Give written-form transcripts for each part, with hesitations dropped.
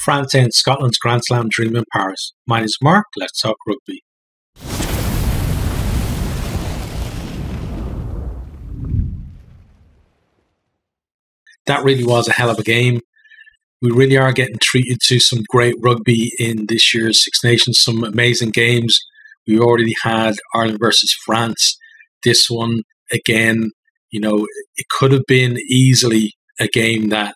France ends Scotland's Grand Slam dream in Paris. My name is Mark. Let's talk rugby. That really was a hell of a game. We really are getting treated to some great rugby in this year's Six Nations, some amazing games. We already had Ireland versus France. This one, again, it could have been easily a game that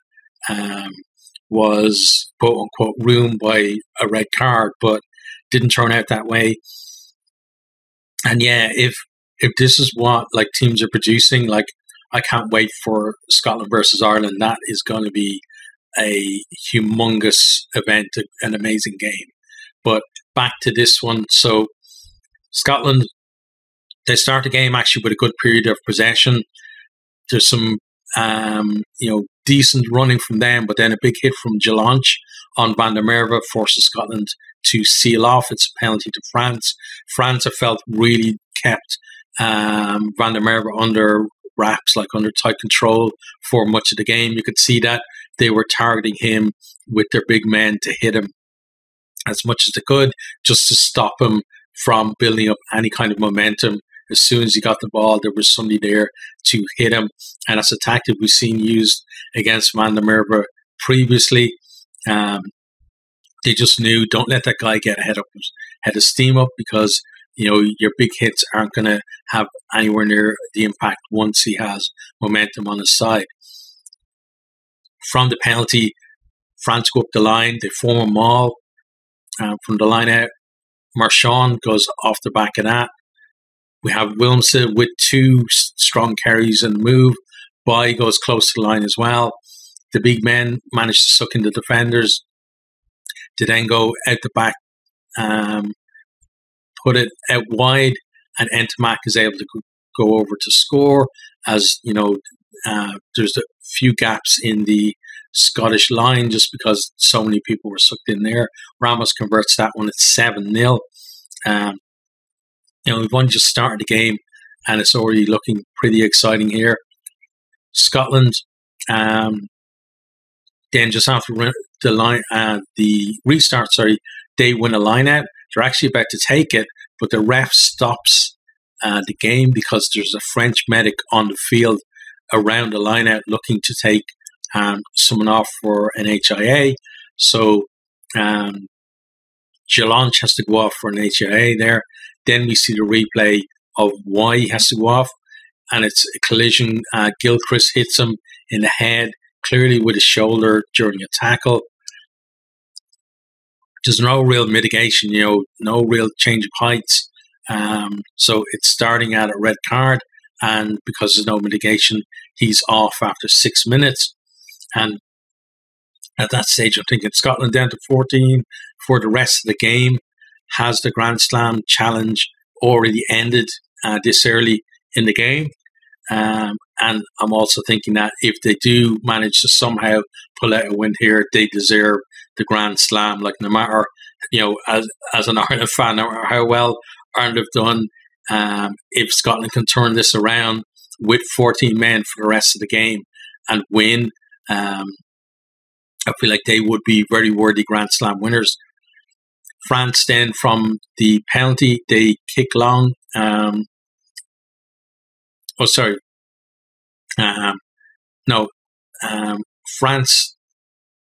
was, quote unquote, ruined by a red card, but didn't turn out that way. And yeah, if this is what teams are producing, I can't wait for Scotland versus Ireland. That is going to be a humongous event, an amazing game. But back to this one. So Scotland, they start the game actually with a good period of possession. There's some, decent running from them, but then a big hit from Gelange on Van der Merwe forces Scotland to seal off. It's a penalty to France. France, I felt, really kept Van der Merwe under wraps, under tight control for much of the game. You could see that they were targeting him with their big men to hit him as much as they could, just to stop him from building up any kind of momentum. As soon as he got the ball, there was somebody there to hit him. And that's a tactic we've seen used against Van der Merwe previously. They just knew, don't let that guy get ahead of steam up, because your big hits aren't going to have anywhere near the impact once he has momentum on his side. From the penalty, France go up the line. They form a maul from the line out. Marchand goes off the back of that. We have Wilmse with two strong carries and move. Bai goes close to the line as well. The big men manage to suck in the defenders to then go out the back, put it out wide, and Entomac is able to go over to score. As there's a few gaps in the Scottish line just because so many people were sucked in there. Ramos converts that one at 7-0. We've only just started the game and it's already looking pretty exciting here. Scotland, then just after the restart, they win a line out. They're actually about to take it, but the ref stops the game because there's a French medic on the field around the line out looking to take someone off for an HIA. So Gelange has to go off for an HIA there. Then we see the replay of why he has to go off, and it's a collision. Gilchrist hits him in the head, clearly with his shoulder during a tackle. There's no real mitigation, no real change of heights. So it's starting at a red card, and because there's no mitigation, he's off after 6 minutes. And at that stage, I'm thinking Scotland down to 14 for the rest of the game. Has the Grand Slam challenge already ended this early in the game? And I'm also thinking that if they do manage to somehow pull out a win here, they deserve the Grand Slam. No matter, as an Ireland fan, no matter how well Ireland have done, if Scotland can turn this around with 14 men for the rest of the game and win, I feel like they would be very worthy Grand Slam winners. France then, from the penalty, they kick long. France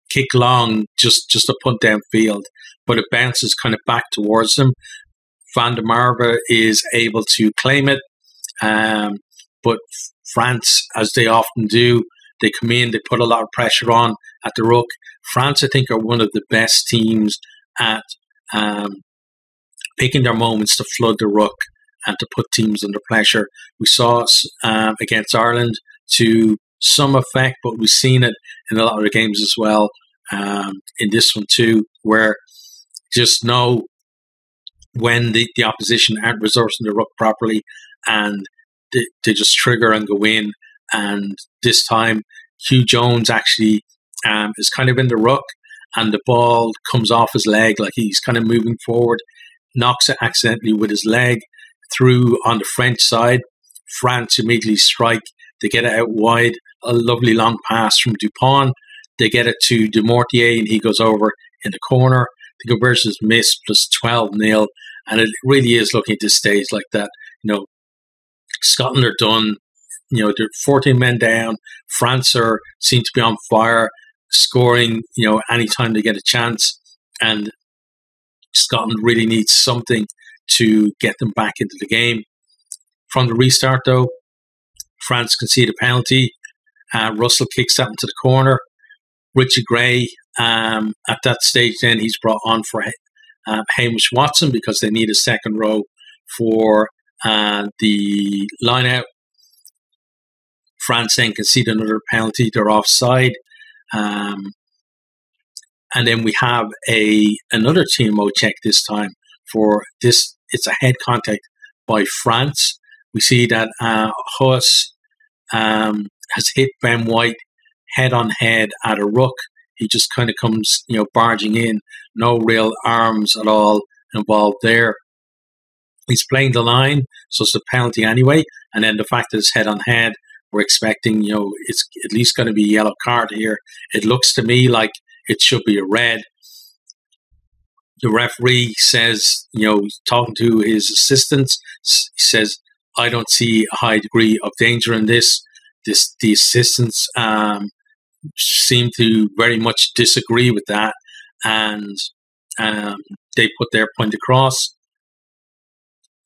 kick long just a punt downfield, but it bounces kind of back towards them. Van der Merwe is able to claim it, but France, as they often do, they come in, they put a lot of pressure on at the ruck. France, I think, are one of the best teams at picking their moments to flood the ruck and to put teams under pressure. We saw against Ireland to some effect, but we've seen it in a lot of the games as well. In this one too, where just know when the opposition aren't resourcing the ruck properly, and they just trigger and go in. And this time, Hugh Jones actually is kind of in the ruck, and the ball comes off his leg, he's kind of moving forward, knocks it accidentally with his leg through on the French side. France immediately strike. They get it out wide. A lovely long pass from Dupont. They get it to De Mortier, and he goes over in the corner. The conversion is missed, plus 12-0, and it really is looking at this stage like that. Scotland are done. They're 14 men down. France seem to be on fire, scoring, anytime they get a chance. And Scotland really needs something to get them back into the game. From the restart, though, France concede a penalty. Russell kicks that into the corner. Richard Gray, at that stage, then he's brought on for Hamish Watson because they need a second row for the line-out. France then concede another penalty. They're offside. And then we have another TMO check this time for this. It's a head contact by France. We see that Huss has hit Ben White head on head at a ruck. He just kind of comes, barging in. No real arms at all involved there. He's playing the line, so it's a penalty anyway. And then the fact that it's head on head, we're expecting, it's at least going to be a yellow card here. It looks to me like it should be a red. The referee says, talking to his assistants, he says, I don't see a high degree of danger in this. The assistants seem to very much disagree with that, and they put their point across.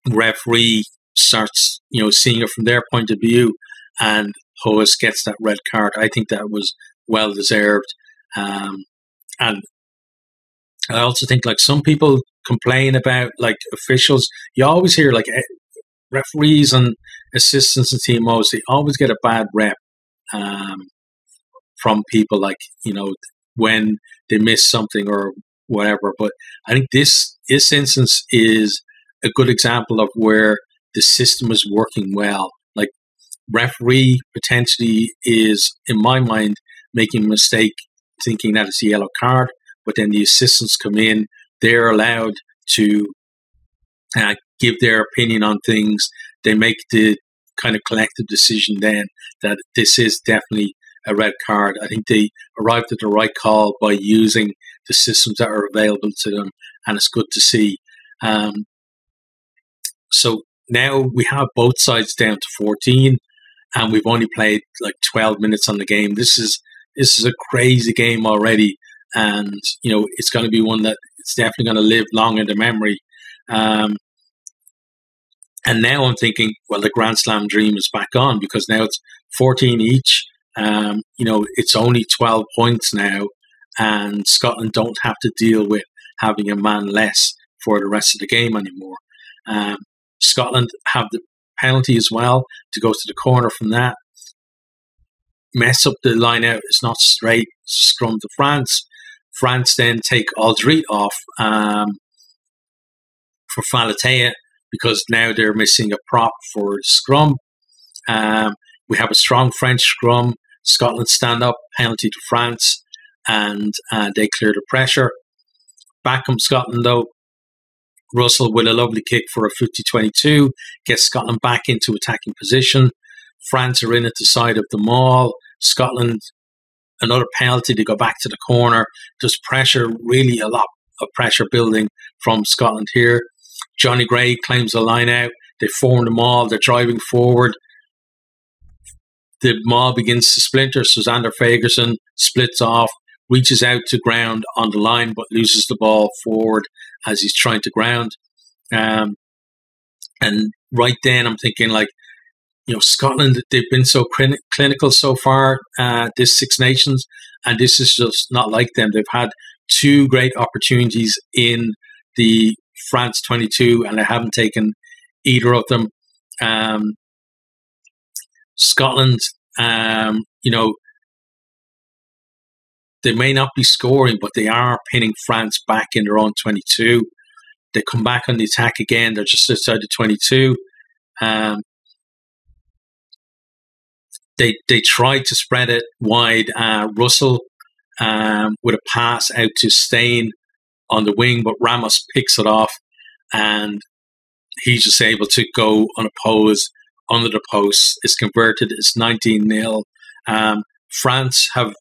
Referee starts, seeing it from their point of view, and Hoes gets that red card. I think that was well deserved. And I also think, some people complain about, officials. You always hear, referees and assistants and TMOs, they always get a bad rep from people, when they miss something or whatever. But I think this instance is a good example of where the system is working well. Referee potentially is, in my mind, making a mistake thinking that it's a yellow card, but then the assistants come in, they're allowed to give their opinion on things. They make the kind of collective decision then that this is definitely a red card. I think they arrived at the right call by using the systems that are available to them, and it's good to see. So now we have both sides down to 14, and we've only played 12 minutes on the game. This is a crazy game already, and it's going to be one that it's definitely going to live long in the memory. And now I'm thinking, well, the Grand Slam dream is back on, because now it's 14 each. It's only 12 points now, and Scotland don't have to deal with having a man less for the rest of the game anymore. Scotland have the penalty as well to go to the corner from that. Mess up the line out. It's not straight. It's a scrum to France. France then take Aldrit off for Falatea, because now they're missing a prop for scrum. We have a strong French scrum. Scotland stand up, penalty to France, and they clear the pressure. Back comes Scotland, though. Russell with a lovely kick for a 50-22, gets Scotland back into attacking position. France are in at the side of the maul. Scotland, another penalty, they go back to the corner. There's pressure, really a lot of pressure building from Scotland here. Johnny Gray claims the line out. They form the maul, they're driving forward. The maul begins to splinter. So Xander Fagerson splits off, reaches out to ground on the line, but loses the ball forward as he's trying to ground. And right then I'm thinking, Scotland, they've been so clinical so far, this Six Nations, and this is just not like them. They've had two great opportunities in the France 22, and they haven't taken either of them. Scotland, they may not be scoring, but they are pinning France back in their own 22. They come back on the attack again. They're just outside the 22. They tried to spread it wide. Russell with a pass out to Stain on the wing, but Ramos picks it off, and he's just able to go unopposed under the post. It's converted. It's 19-0. France have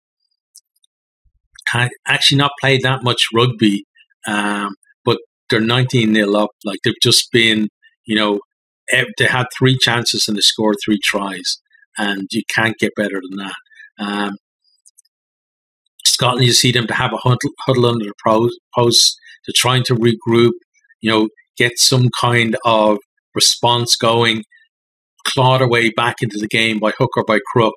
actually not played that much rugby, but they're 19-0 up. Like, they've just been, they had 3 chances and they scored 3 tries, and you can't get better than that. Scotland, you see them to have a huddle under the post. They're trying to regroup, get some kind of response going, claw their way back into the game by hook or by crook.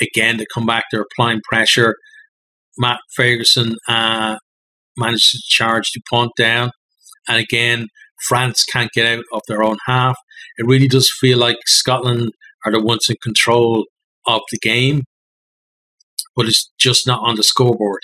Again, they come back, they're applying pressure. Matt Ferguson manages to charge Dupont down. And again, France can't get out of their own half. It really does feel like Scotland are the ones in control of the game, but it's just not on the scoreboard.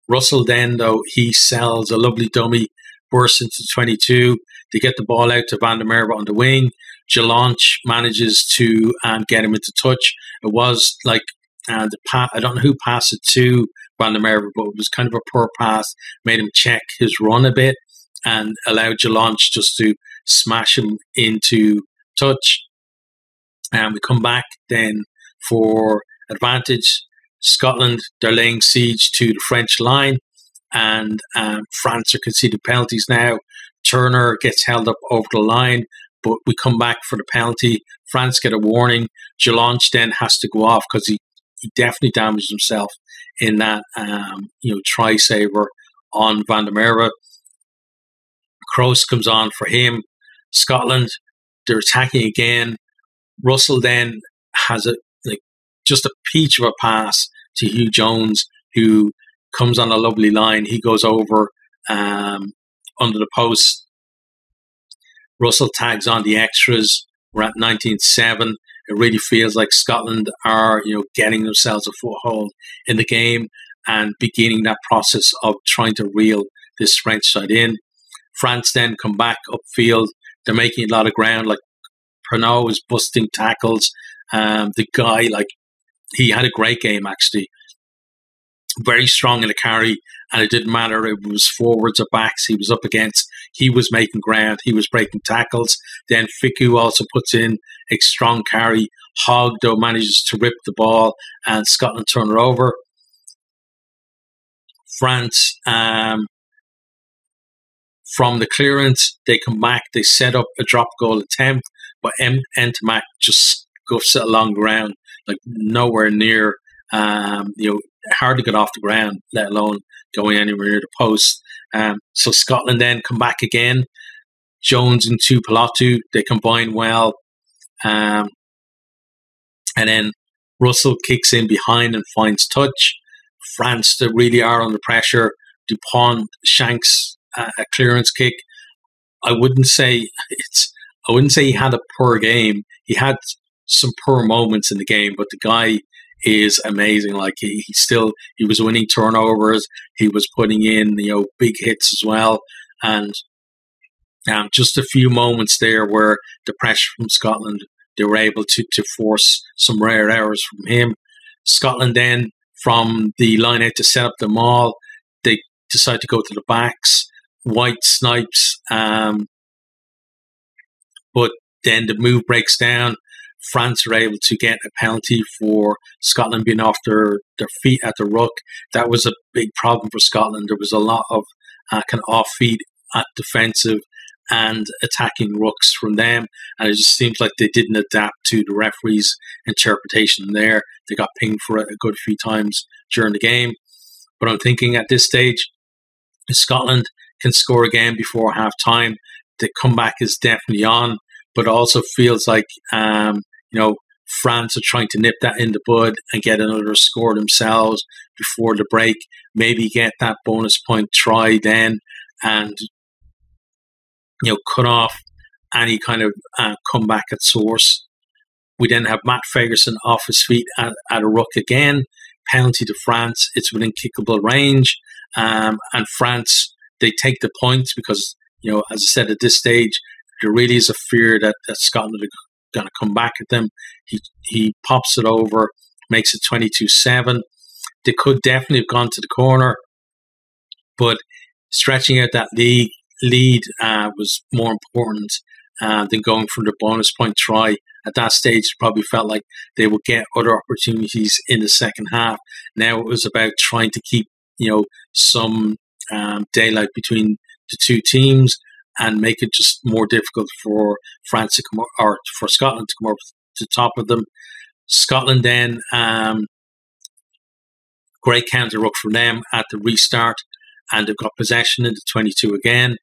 Russell then, though, he sells a lovely dummy, bursts into 22. They get the ball out to Van der Merwe on the wing. Jalonch manages to get him into touch. It was like I don't know who passed it to Van der Merwe, but it was kind of a poor pass. Made him check his run a bit and allowed Jalonch just to smash him into touch. And we come back then for advantage. Scotland, they're laying siege to the French line, and France are conceding penalties now. Turner gets held up over the line, but we come back for the penalty. France get a warning. Jalonch then has to go off because he definitely damaged himself in that try saver on Van der Merwe. Kroos comes on for him. Scotland, they're attacking again. Russell then has just a peach of a pass to Hugh Jones, who comes on a lovely line. He goes over under the post. Russell tags on the extras. We're at 19-7. It really feels like Scotland are, getting themselves a foothold in the game and beginning that process of trying to reel this French side in. France then come back upfield. They're making a lot of ground. Like, Pernod is busting tackles. The guy, he had a great game, actually. Very strong in the carry, and it didn't matter if it was forwards or backs he was up against. He was making ground. He was breaking tackles. Then Fickou also puts in a strong carry. Hogg, though, manages to rip the ball, and Scotland turn it over. France, from the clearance, they come back. They set up a drop goal attempt, but Ntamack just scuffs it along the ground, nowhere near, hard to get off the ground, let alone going anywhere near the post. So Scotland then come back again. Jones and Tuipulotu, they combine well. And then Russell kicks in behind and finds touch. France, they really are under pressure. Dupont shanks a clearance kick. I wouldn't say he had a poor game. He had some poor moments in the game, but the guy is amazing. He was winning turnovers. He was putting in big hits as well, and just a few moments there where the pressure from Scotland, they were able to force some rare errors from him. Scotland then, from the line out to set up the maul, they decide to go to the backs. White snipes, but then the move breaks down. France are able to get a penalty for Scotland being off their feet at the ruck. That was a big problem for Scotland. There was a lot of kind of off feet at defensive and attacking rucks from them, and it just seems like they didn't adapt to the referee's interpretation there. They got pinged for it a good few times during the game. But I'm thinking at this stage, Scotland can score again before half time. The comeback is definitely on, but also feels like France are trying to nip that in the bud and get another score themselves before the break. Maybe get that bonus point try then, and cut off any kind of comeback at source. We then have Matt Ferguson off his feet at a ruck again. Penalty to France. It's within kickable range, and France, they take the points because, as I said, at this stage, there really is a fear that Scotland are going to come back at them. He pops it over, makes it 22-7. They could definitely have gone to the corner, but stretching out that lead was more important than going for the bonus point try. at that stage, probably felt like they would get other opportunities in the second half. Now it was about trying to keep, some daylight between the two teams and make it just more difficult for France to come or for Scotland to come up to the top of them. Scotland then, great counter ruck from them at the restart, and they've got possession in the 22 again.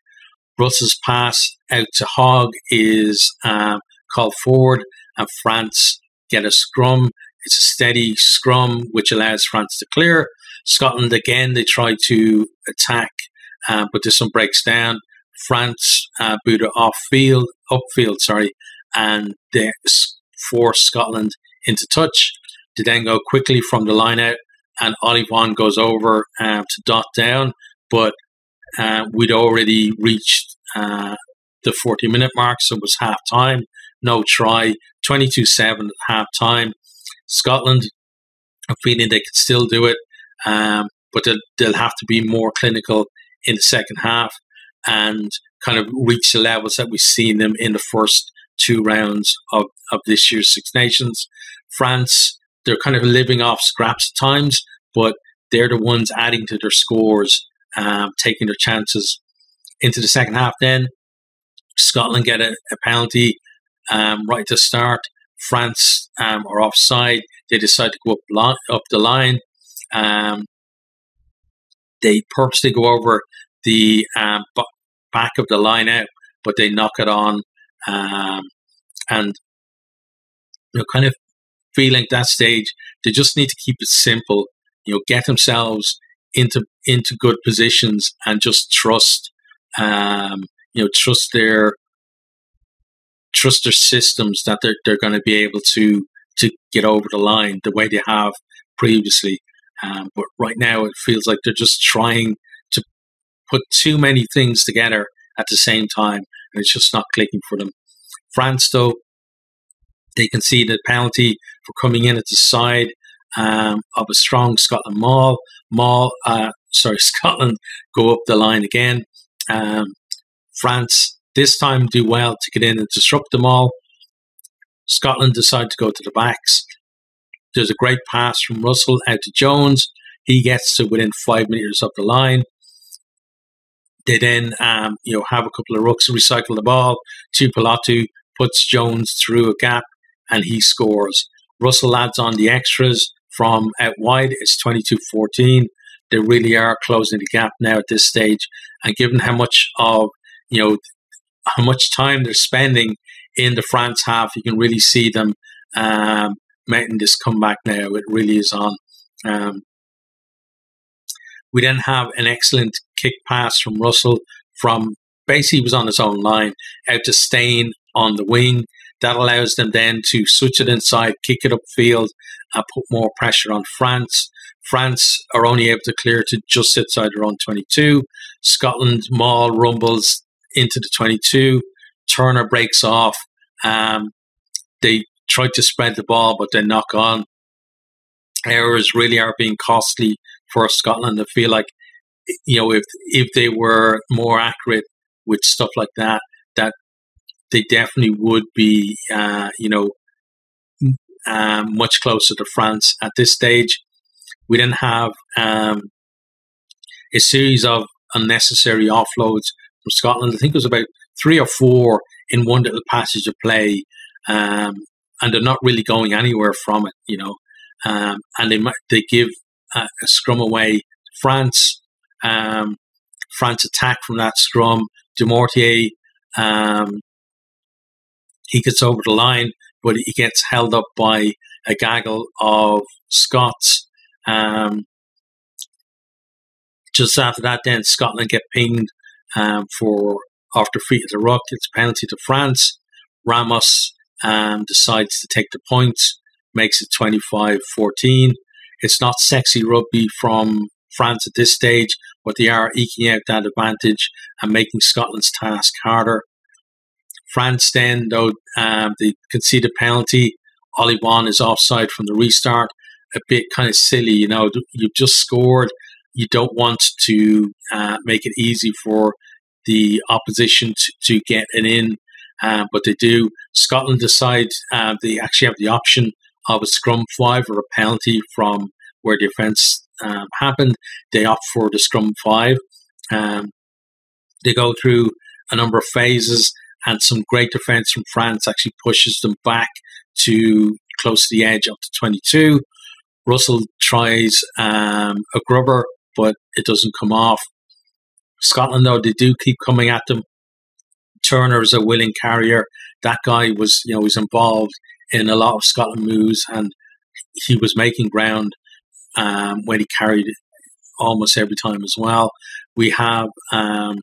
Russell's pass out to Hogg is called forward, and France get a scrum. It's a steady scrum, which allows France to clear. Scotland, again, they try to attack, but this one breaks down. France boot it upfield, and they force Scotland into touch. They then go quickly from the line out, and Olivon goes over to dot down, but we'd already reached the 40-minute mark, so it was half-time. No try, 22-7 at half-time. Scotland, I'm feeling they can still do it, but they'll have to be more clinical in the second half and kind of reach the levels that we've seen them in the first two rounds of this year's Six Nations. France, they're kind of living off scraps at times, but they're the ones adding to their scores, taking their chances into the second half. Then Scotland get a penalty right at the start. France are offside. They decide to go up the line. They purposely go over the back of the line out, but they knock it on, and kind of feeling at that stage they just need to keep it simple. Get themselves into good positions and just trust their systems that they're going to be able to get over the line the way they have previously. But right now it feels like they're just trying to put too many things together at the same time, and it's just not clicking for them. France, though, they conceded a penalty for coming in at the side of a strong Scotland maul. Scotland go up the line again. France this time do well to get in and disrupt them all. Scotland decide to go to the backs. There's a great pass from Russell out to Jones. He gets to within 5 meters of the line. They then have a couple of rucks recycle the ball. Tupolatu puts Jones through a gap and he scores. Russell adds on the extras from out wide. It's 22-14. They really are closing the gap now at this stage. And given how much time they're spending in the France half, you can really see them making this comeback now. It really is on. We then have an excellent kick pass from Russell from basically he was on his own line out to Stain on the wing. That allows them then to switch it inside, kick it upfield, and put more pressure on France. France are only able to clear to just outside their own 22. Scotland maul rumbles into the 22. Turner breaks off. They try to spread the ball, but they knock on. Errors really are being costly for Scotland. I feel like, if they were more accurate with stuff like that, that they definitely would be, much closer to France at this stage. We then have a series of unnecessary offloads from Scotland. I think it was about 3 or 4 in one little passage of play, and they're not really going anywhere from it, and they give a scrum away to France. France attack from that scrum. Dumortier, he gets over the line, but he gets held up by a gaggle of Scots. Just after that, then Scotland get pinged for after feet of the ruck. It's a penalty to France. Ramos decides to take the points, makes it 25-14. It's not sexy rugby from France at this stage, but they are eking out that advantage and making Scotland's task harder. France then, though, they concede a penalty. Olivon is offside from the restart. A bit kind of silly, you've just scored. You don't want to make it easy for the opposition to get an in. but they do. Scotland decide they actually have the option of a scrum 5 or a penalty from where the offence happened. They opt for the scrum 5. They go through a number of phases, and some great defence from France actually pushes them back to close to the edge up to 22. Russell tries a grubber, but it doesn't come off. Scotland, though, they do keep coming at them. Turner is a willing carrier. That guy was, was involved in a lot of Scotland moves, and he was making ground when he carried almost every time as well. We have a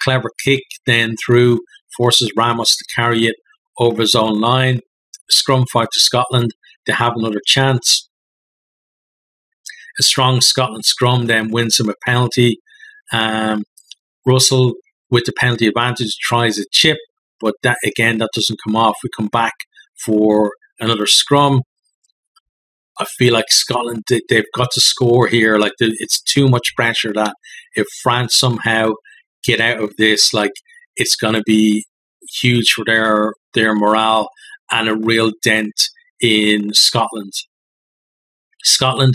clever kick then through, forces Ramos to carry it over his own line. Scrum 5 to Scotland. They have another chance. A strong Scotland scrum then wins him a penalty. Russell, with the penalty advantage, tries a chip, but that doesn't come off. We come back for another scrum. I feel like Scotland, they've got to score here. Like, it's too much pressure that if France somehow get out of this, like, it's going to be huge for their morale and a real dent in Scotland. Scotland,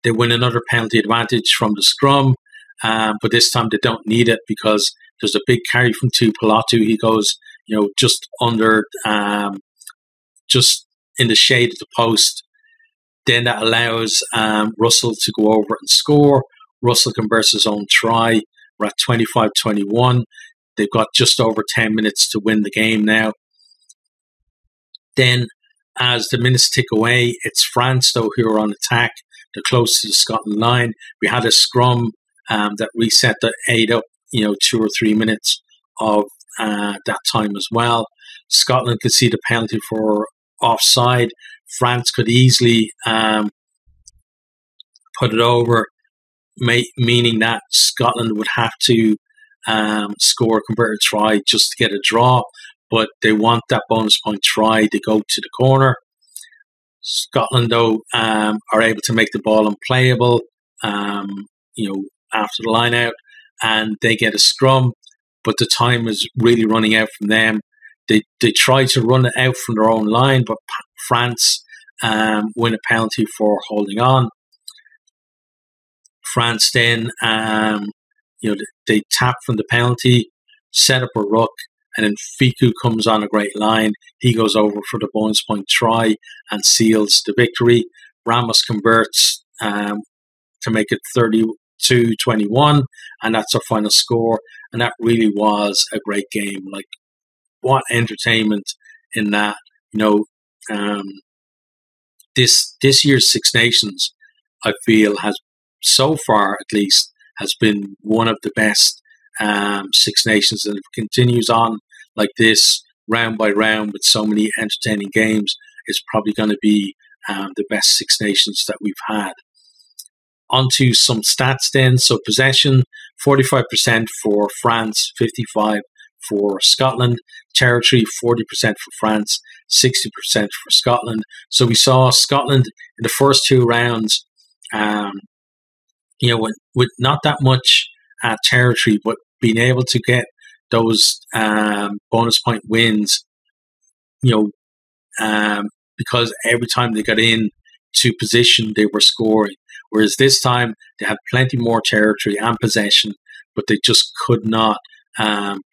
they win another penalty advantage from the scrum, but this time they don't need it because there's a big carry from Tuipulotu. He goes, just under, just in the shade of the post. Then that allows Russell to go over and score. Russell converts his own try. We're at 25-21. They've got just over 10 minutes to win the game now. Then, as the minutes tick away, it's France, though, who are on attack. They're close to the Scotland line. We had a scrum that reset that ate up, 2 or 3 minutes of that time as well. Scotland could see the penalty for offside. France could easily put it over, meaning that Scotland would have to score a converted try just to get a draw. But they want that bonus point try. They go to the corner. Scotland, though, are able to make the ball unplayable, after the line out, and they get a scrum. But the time is really running out from them. They try to run it out from their own line, but France win a penalty for holding on. France then, they tap from the penalty, set up a ruck, and then Fiku comes on a great line. He goes over for the bonus point try and seals the victory. Ramos converts to make it 32-21, and that's our final score. And that really was a great game. Like, what entertainment in that. This year's Six Nations, I feel, has so far at least has been one of the best Six Nations, and if it continues on like this round by round with so many entertaining games, it's probably going to be the best Six Nations that we've had. On to some stats then. So possession, 45% for France, 55% for Scotland. Territory, 40% for France, 60% for Scotland. So we saw Scotland in the first 2 rounds, with not that much territory, but being able to get those bonus point wins, because every time they got in to position, they were scoring. Whereas this time, they had plenty more territory and possession, but they just could not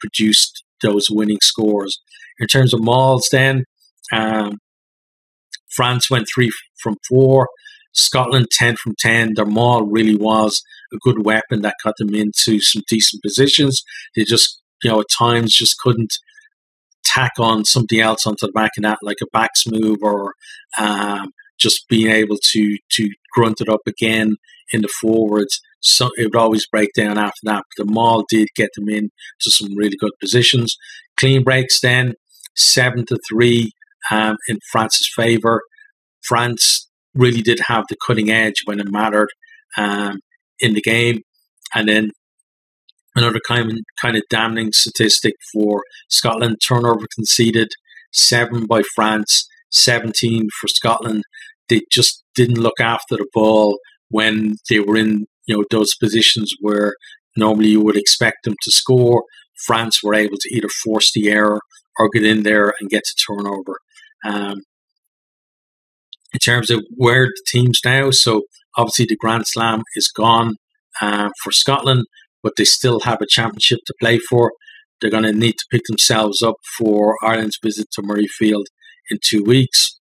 produce those winning scores. In terms of mauls then, France went 3 from 4, Scotland 10 from 10. Their maul really was a good weapon that got them into some decent positions. They just, at times just couldn't tack on something else onto the back of that, like a backs move or just being able to grunt it up again in the forwards. So it would always break down after that. But the maul did get them in to some really good positions. Clean breaks then, 7-3 in France's favour. France really did have the cutting edge when it mattered in the game. And then another kind of damning statistic for Scotland: turnover conceded, 7 by France, 17 for Scotland. They just didn't look after the ball when they were in those positions where normally you would expect them to score. France were able to either force the error or get in there and get to turnover. In terms of where the teams now, so obviously the Grand Slam is gone for Scotland, but they still have a championship to play for. They're going to need to pick themselves up for Ireland's visit to Murrayfield in 2 weeks.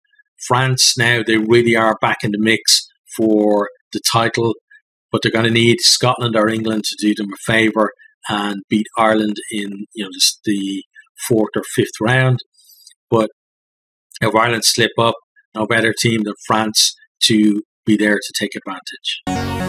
France now, they really are back in the mix for the title, but they're going to need Scotland or England to do them a favour and beat Ireland in just the 4th or 5th round. But if Ireland slip up, no better team than France to be there to take advantage.